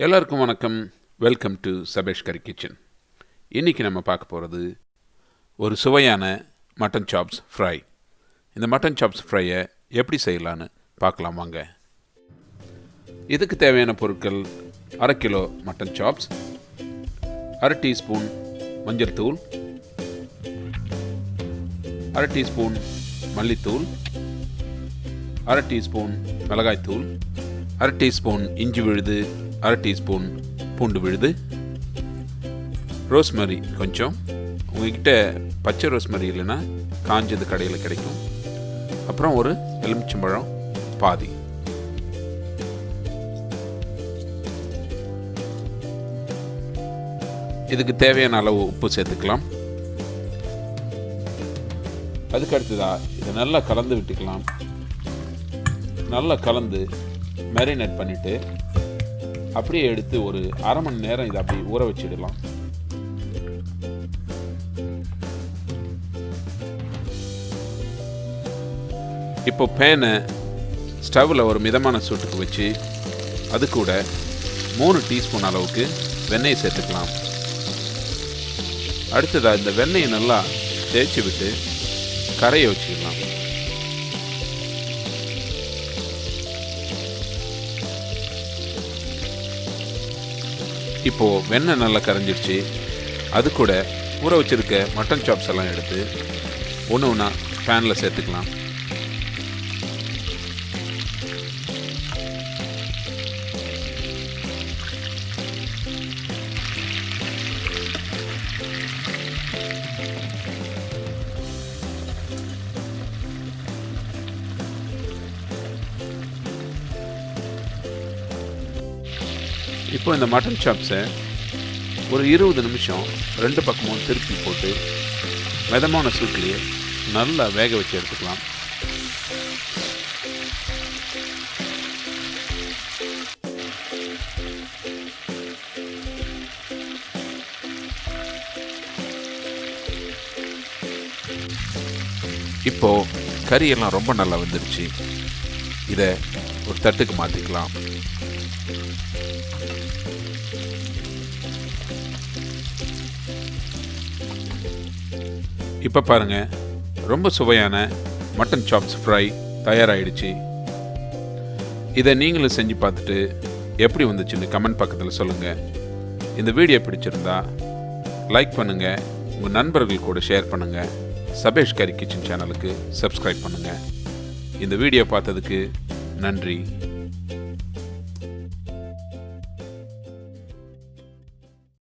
எல்லாருக்கும் வணக்கம். Welcome to Sabesh curry kitchen. இன்றைக்கி நம்ம பார்க்க போகிறது ஒரு சுவையான மட்டன் சாப்ஸ் ஃப்ரை. இந்த மட்டன் சாப்ஸ் ஃப்ரையை எப்படி செய்யலான்னு பார்க்கலாம் வாங்க. இதுக்கு தேவையான பொருட்கள்: 1/2 கிலோ மட்டன் சாப்ஸ், 1/2 டீஸ்பூன் மஞ்சள் தூள், 1/2 டீஸ்பூன் மல்லித்தூள், 1/2 டீஸ்பூன் மிளகாய்த்தூள், 1/2 டீஸ்பூன் இஞ்சி விழுது, 1/2 டீஸ்பூன் பூண்டு விழுது, ரோஸ்மரி கொஞ்சம். உங்கள்கிட்ட பச்சை ரோஸ்மரி இல்லைன்னா காஞ்சது கடையில் கிடைக்கும். அப்புறம் ஒரு எலுமிச்சம்பழம் பாதி. இதுக்கு தேவையான அளவு உப்பு சேர்த்துக்கலாம். அதுக்கு அடுத்ததாக இதை நல்லா கலந்து விட்டுக்கலாம். நல்லா கலந்து மேரினேட் பண்ணிவிட்டு அப்படியே எடுத்து ஒரு அரை மணி நேரம் இதை அப்படி ஊற வச்சிடலாம். இப்போ பேனை ஸ்டவ்வில் ஒரு மிதமான சூட்டுக்கு வச்சு அது கூட 3 டீஸ்பூன் அளவுக்கு வெண்ணெய் சேர்த்துக்கலாம். அடுத்ததாக இந்த வெண்ணெயை நல்லா தேய்ச்சி விட்டு கரையை வச்சுக்கலாம். இப்போது வெண்ணெய் நல்லா கரைஞ்சிடுச்சு. அது கூட ஊற வச்சுருக்க மட்டன் சாப்ஸ் எல்லாம் எடுத்து ஒன்று ஒன்றா பேனில் சேர்த்துக்கலாம். இப்போ இந்த மட்டன் சாப்ஸை ஒரு 20 நிமிஷம் 2 பக்கமும் திருப்பி போட்டு மிதமான சூட்லேயே நல்லா வேக வச்சு எடுத்துக்கலாம். இப்போது கறியெல்லாம் ரொம்ப நல்லா வெந்துருச்சு. இதை ஒரு தட்டுக்கு மாற்றிக்கலாம். இப்போ பாருங்கள், ரொம்ப சுவையான மட்டன் சாப்ஸ் ஃப்ரை தயாராகிடுச்சு. இதை நீங்களும் செஞ்சு பார்த்துட்டு எப்படி வந்துச்சுன்னு கமெண்ட் பக்கத்தில் சொல்லுங்கள். இந்த வீடியோ பிடிச்சிருந்தா லைக் பண்ணுங்கள், உங்கள் நண்பர்கள் கூட ஷேர் பண்ணுங்கள். சபேஷ் கரி கிச்சன் சேனலுக்கு சப்ஸ்கிரைப் பண்ணுங்கள். இந்த வீடியோ பார்த்ததுக்கு நன்றி.